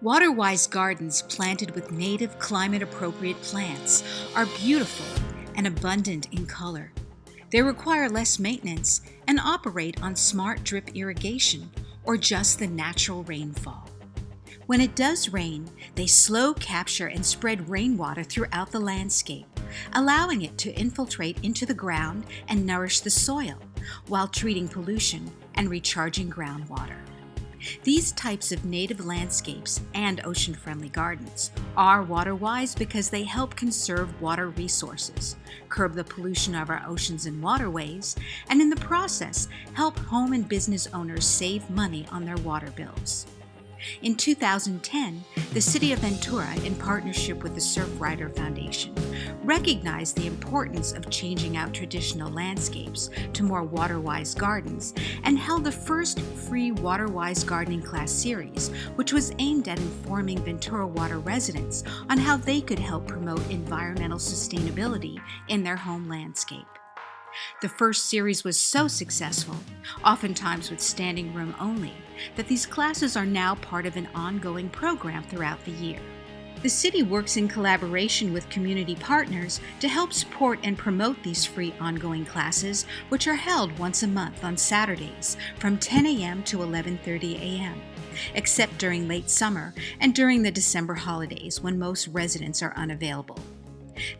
Waterwise gardens planted with native climate-appropriate plants are beautiful and abundant in color. They require less maintenance and operate on smart drip irrigation or just the natural rainfall. When it does rain, they slow capture and spread rainwater throughout the landscape, allowing it to infiltrate into the ground and nourish the soil while treating pollution and recharging groundwater. These types of native landscapes and ocean-friendly gardens are water-wise because they help conserve water resources, curb the pollution of our oceans and waterways, and in the process, help home and business owners save money on their water bills. In 2010, the City of Ventura, in partnership with the Surfrider Foundation, recognized the importance of changing out traditional landscapes to more water-wise gardens and held the first free water-wise gardening class series, which was aimed at informing Ventura Water residents on how they could help promote environmental sustainability in their home landscape. The first series was so successful, oftentimes with standing room only, that these classes are now part of an ongoing program throughout the year. The city works in collaboration with community partners to help support and promote these free ongoing classes, which are held once a month on Saturdays from 10 a.m. to 11:30 a.m., except during late summer and during the December holidays when most residents are unavailable.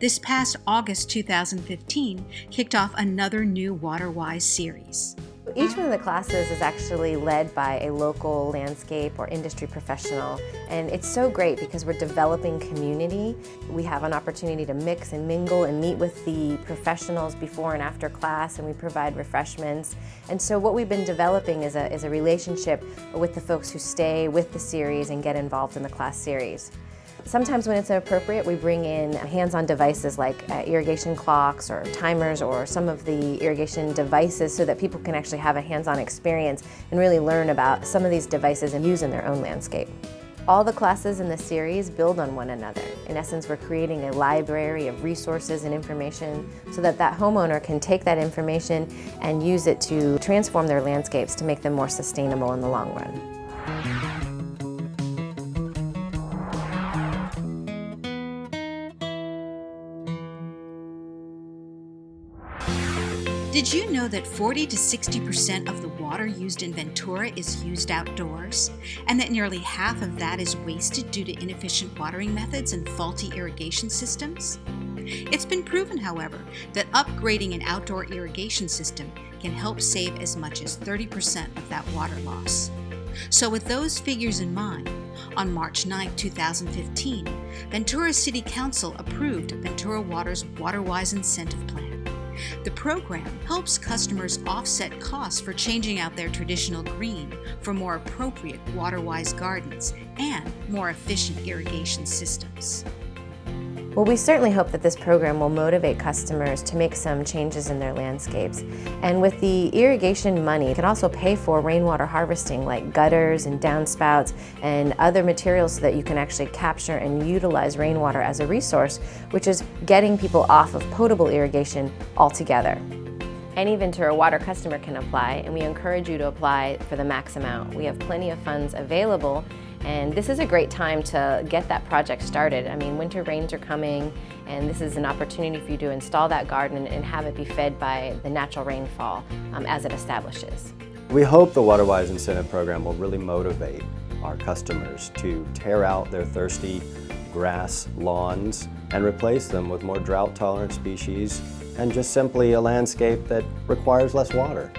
This past August 2015 kicked off another new Waterwise series. Each one of the classes is actually led by a local landscape or industry professional, and it's so great because we're developing community. We have an opportunity to mix and mingle and meet with the professionals before and after class, and we provide refreshments. And so what we've been developing is a relationship with the folks who stay with the series and get involved in the class series. Sometimes when it's appropriate, we bring in hands-on devices like irrigation clocks or timers or some of the irrigation devices so that people can actually have a hands-on experience and really learn about some of these devices and use in their own landscape. All the classes in the series build on one another. In essence, we're creating a library of resources and information so that that homeowner can take that information and use it to transform their landscapes to make them more sustainable in the long run. Did you know that 40 to 60% of the water used in Ventura is used outdoors, and that nearly half of that is wasted due to inefficient watering methods and faulty irrigation systems? It's been proven, however, that upgrading an outdoor irrigation system can help save as much as 30% of that water loss. So with those figures in mind, on March 9, 2015, Ventura City Council approved Ventura Water's Waterwise Incentive Plan. The program helps customers offset costs for changing out their traditional green for more appropriate water-wise gardens and more efficient irrigation systems. Well, we certainly hope that this program will motivate customers to make some changes in their landscapes. And with the irrigation money, it can also pay for rainwater harvesting like gutters and downspouts and other materials so that you can actually capture and utilize rainwater as a resource, which is getting people off of potable irrigation altogether. Any Ventura Water customer can apply, and we encourage you to apply for the max amount. We have plenty of funds available, and this is a great time to get that project started. I mean, winter rains are coming, and this is an opportunity for you to install that garden and have it be fed by the natural rainfall as it establishes. We hope the Waterwise Incentive Program will really motivate our customers to tear out their thirsty grass lawns and replace them with more drought-tolerant species and just simply a landscape that requires less water.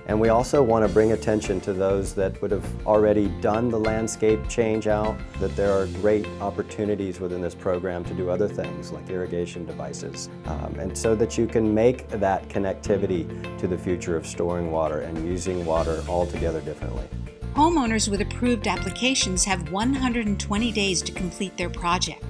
And we also want to bring attention to those that would have already done the landscape change out, that there are great opportunities within this program to do other things like irrigation devices, and so that you can make that connectivity to the future of storing water and using water altogether differently. Homeowners with approved applications have 120 days to complete their project.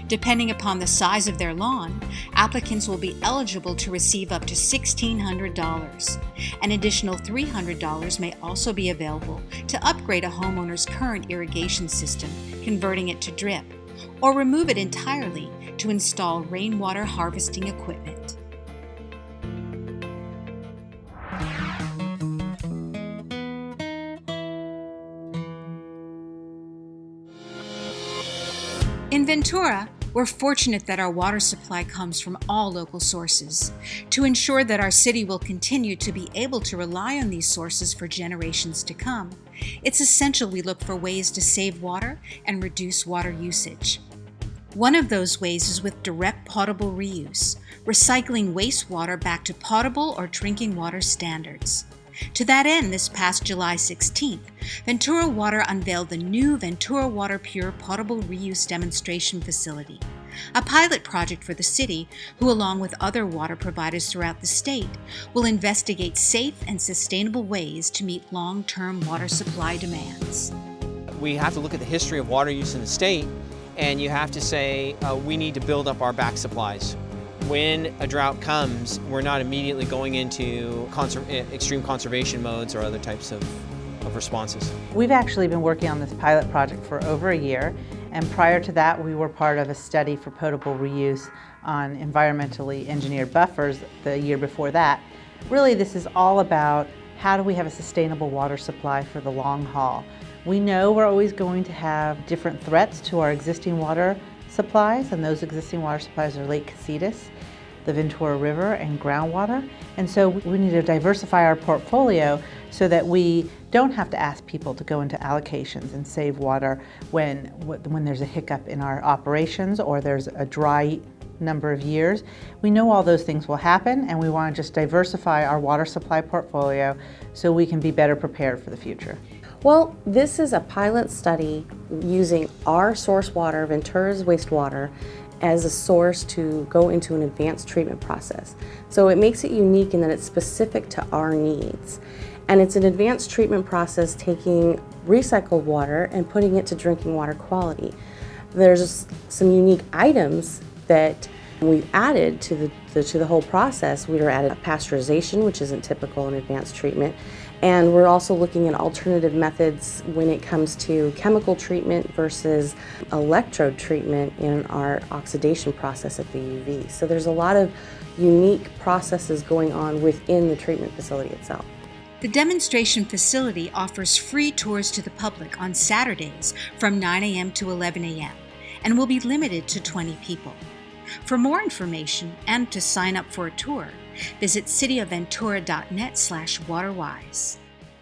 Depending upon the size of their lawn, applicants will be eligible to receive up to $1,600. An additional $300 may also be available to upgrade a homeowner's current irrigation system, converting it to drip, or remove it entirely to install rainwater harvesting equipment. In Ventura, we're fortunate that our water supply comes from all local sources. To ensure that our city will continue to be able to rely on these sources for generations to come, it's essential we look for ways to save water and reduce water usage. One of those ways is with direct potable reuse, recycling wastewater back to potable or drinking water standards. To that end, this past July 16th, Ventura Water unveiled the new Ventura Water Pure Potable Reuse Demonstration Facility, a pilot project for the city who, along with other water providers throughout the state, will investigate safe and sustainable ways to meet long-term water supply demands. We have to look at the history of water use in the state, and you have to say we need to build up our back supplies. When a drought comes, we're not immediately going into extreme conservation modes or other types of responses. We've actually been working on this pilot project for over a year, and prior to that we were part of a study for potable reuse on environmentally engineered buffers the year before that. Really, this is all about how do we have a sustainable water supply for the long haul. We know we're always going to have different threats to our existing water supplies, and those existing water supplies are Lake Casitas, the Ventura River, and groundwater. And so we need to diversify our portfolio so that we don't have to ask people to go into allocations and save water when there's a hiccup in our operations or there's a dry number of years. We know all those things will happen, and we want to just diversify our water supply portfolio so we can be better prepared for the future. Well, this is a pilot study using our source water, Ventura's wastewater, as a source to go into an advanced treatment process. So it makes it unique in that it's specific to our needs. And it's an advanced treatment process taking recycled water and putting it to drinking water quality. There's some unique items that we've added to the whole process. We added pasteurization, which isn't typical in advanced treatment. And we're also looking at alternative methods when it comes to chemical treatment versus electrode treatment in our oxidation process at the UV. So there's a lot of unique processes going on within the treatment facility itself. The demonstration facility offers free tours to the public on Saturdays from 9 a.m. to 11 a.m. and will be limited to 20 people. For more information and to sign up for a tour, visit cityofventura.net/waterwise.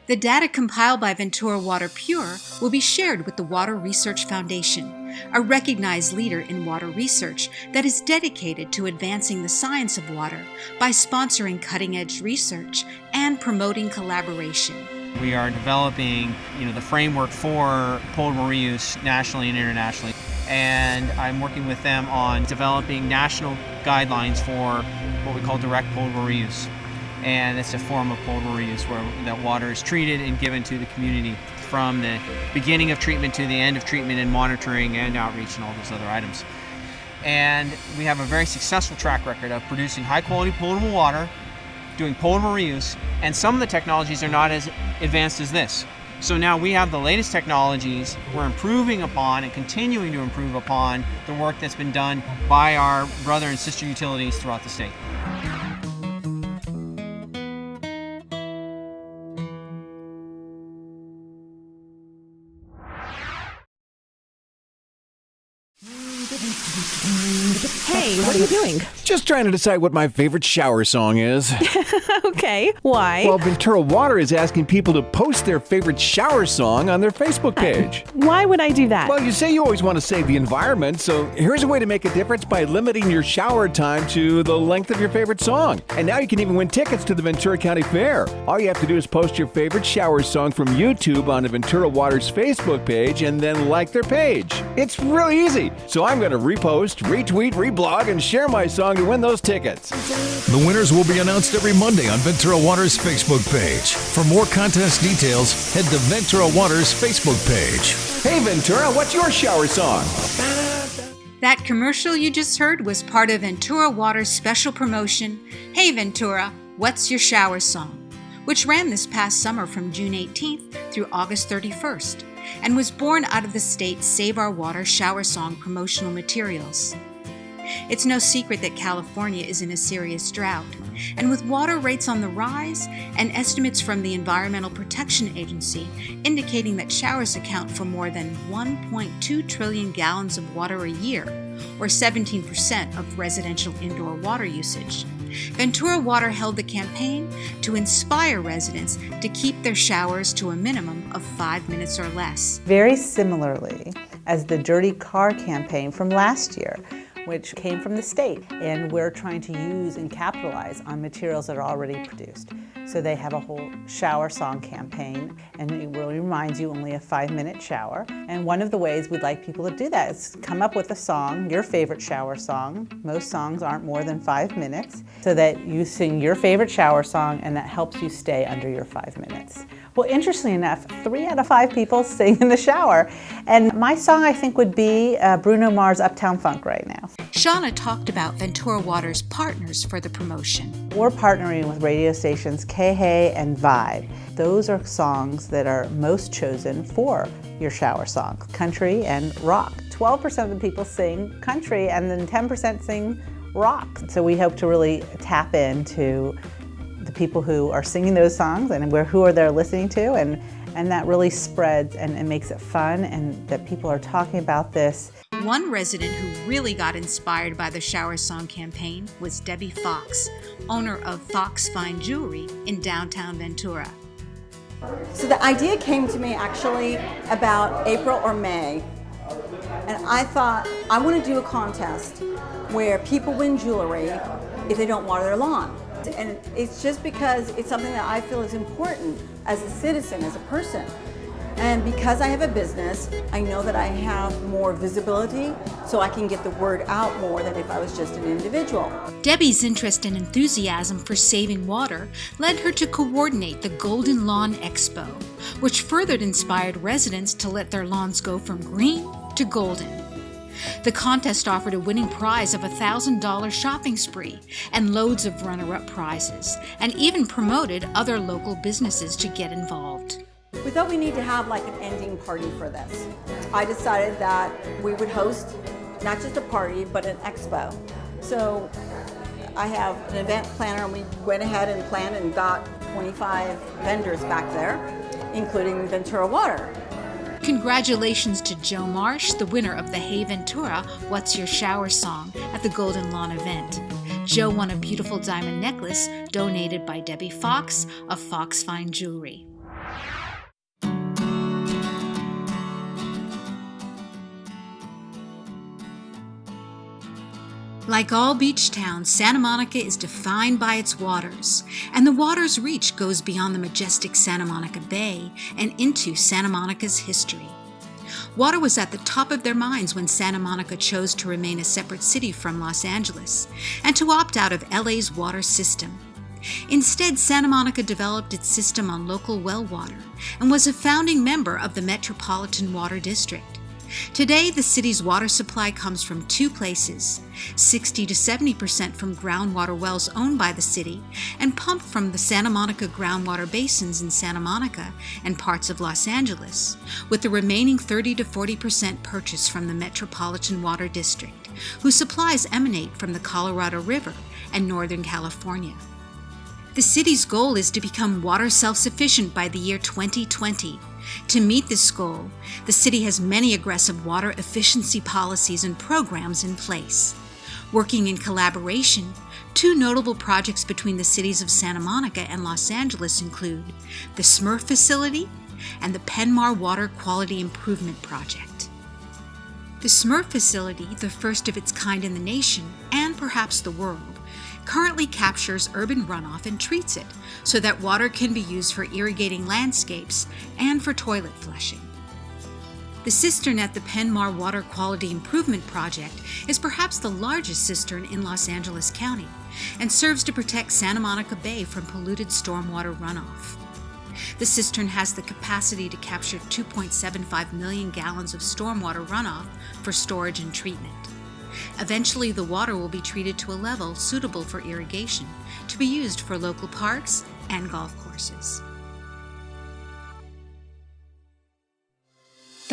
The data compiled by Ventura Water Pure will be shared with the Water Research Foundation, a recognized leader in water research that is dedicated to advancing the science of water by sponsoring cutting-edge research and promoting collaboration. We are developing, the framework for potable reuse nationally and internationally. And I'm working with them on developing national guidelines for what we call direct potable reuse. And it's a form of potable reuse where that water is treated and given to the community from the beginning of treatment to the end of treatment, and monitoring and outreach and all those other items. And we have a very successful track record of producing high quality potable water, doing potable reuse, and some of the technologies are not as advanced as this. So now we have the latest technologies. We're improving upon and continuing to improve upon the work that's been done by our brother and sister utilities throughout the state. Hey, what are you doing? Just trying to decide what my favorite shower song is. Okay, why? Well, Ventura Water is asking people to post their favorite shower song on their Facebook page. Why would I do that? Well, you say you always want to save the environment, so here's a way to make a difference by limiting your shower time to the length of your favorite song. And now you can even win tickets to the Ventura County Fair. All you have to do is post your favorite shower song from YouTube on the Ventura Water's Facebook page and then like their page. It's really easy. So I'm going to repost, retweet, reblog, and share my song to win those tickets. The winners will be announced every Monday on Ventura Water's Facebook page. For more contest details, head to Ventura Water's Facebook page. Hey Ventura, what's your shower song? That commercial you just heard was part of Ventura Water's special promotion, Hey Ventura, What's Your Shower Song?, which ran this past summer from June 18th through August 31st, and was born out of the state's Save Our Water shower song promotional materials. It's no secret that California is in a serious drought, and with water rates on the rise and estimates from the Environmental Protection Agency indicating that showers account for more than 1.2 trillion gallons of water a year, or 17% of residential indoor water usage, Ventura Water held the campaign to inspire residents to keep their showers to a minimum of 5 minutes or less. Very similarly as the Dirty Car campaign from last year, which came from the state, and we're trying to use and capitalize on materials that are already produced. So they have a whole shower song campaign, and it really reminds you only a 5-minute shower. And one of the ways we'd like people to do that is come up with a song, your favorite shower song. Most songs aren't more than 5 minutes, so that you sing your favorite shower song, and that helps you stay under your 5 minutes. Well, interestingly enough, 3 out of 5 people sing in the shower. And my song, I think, would be Bruno Mars' Uptown Funk right now. Shauna talked about Ventura Water's partners for the promotion. We're partnering with radio stations KHEY and Vibe. Those are songs that are most chosen for your shower song, country and rock. 12% of the people sing country, and then 10% sing rock. So we hope to really tap into the people who are singing those songs and who are they listening to, and that really spreads and makes it fun, and that people are talking about this. One resident who really got inspired by the shower song campaign was Debbie Fox, owner of Fox Fine Jewelry in downtown Ventura. So the idea came to me actually about April or May, and I thought I want to do a contest where people win jewelry if they don't water their lawn. And it's just because it's something that I feel is important as a citizen, as a person. And because I have a business, I know that I have more visibility, so I can get the word out more than if I was just an individual. Debbie's interest and enthusiasm for saving water led her to coordinate the Golden Lawn Expo, which further inspired residents to let their lawns go from green to golden. The contest offered a winning prize of a $1,000 shopping spree and loads of runner-up prizes, and even promoted other local businesses to get involved. We thought we need to have like an ending party for this. I decided that we would host not just a party, but an expo. So I have an event planner, and we went ahead and planned and got 25 vendors back there, including Ventura Water. Congratulations to Joe Marsh, the winner of the Hey Ventura, What's Your Shower song at the Golden Lawn event. Joe won a beautiful diamond necklace donated by Debbie Fox of Fox Fine Jewelry. Like all beach towns, Santa Monica is defined by its waters, and the water's reach goes beyond the majestic Santa Monica Bay and into Santa Monica's history. Water was at the top of their minds when Santa Monica chose to remain a separate city from Los Angeles and to opt out of LA's water system. Instead, Santa Monica developed its system on local well water and was a founding member of the Metropolitan Water District. Today, the city's water supply comes from 2 places, 60 to 70% from groundwater wells owned by the city and pumped from the Santa Monica groundwater basins in Santa Monica and parts of Los Angeles, with the remaining 30 to 40% purchased from the Metropolitan Water District, whose supplies emanate from the Colorado River and Northern California. The city's goal is to become water self-sufficient by the year 2020. To meet this goal, the city has many aggressive water efficiency policies and programs in place. Working in collaboration, 2 notable projects between the cities of Santa Monica and Los Angeles include the Smurf facility and the Penmar Water Quality Improvement Project. The Smurf facility, the first of its kind in the nation and perhaps the world, currently captures urban runoff and treats it so that water can be used for irrigating landscapes and for toilet flushing. The cistern at the Penmar Water Quality Improvement Project is perhaps the largest cistern in Los Angeles County and serves to protect Santa Monica Bay from polluted stormwater runoff. The cistern has the capacity to capture 2.75 million gallons of stormwater runoff for storage and treatment. Eventually, the water will be treated to a level suitable for irrigation to be used for local parks and golf courses.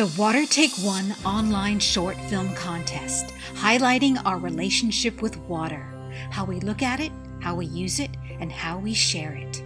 The Water Take One online short film contest, highlighting our relationship with water, how we look at it, how we use it, and how we share it.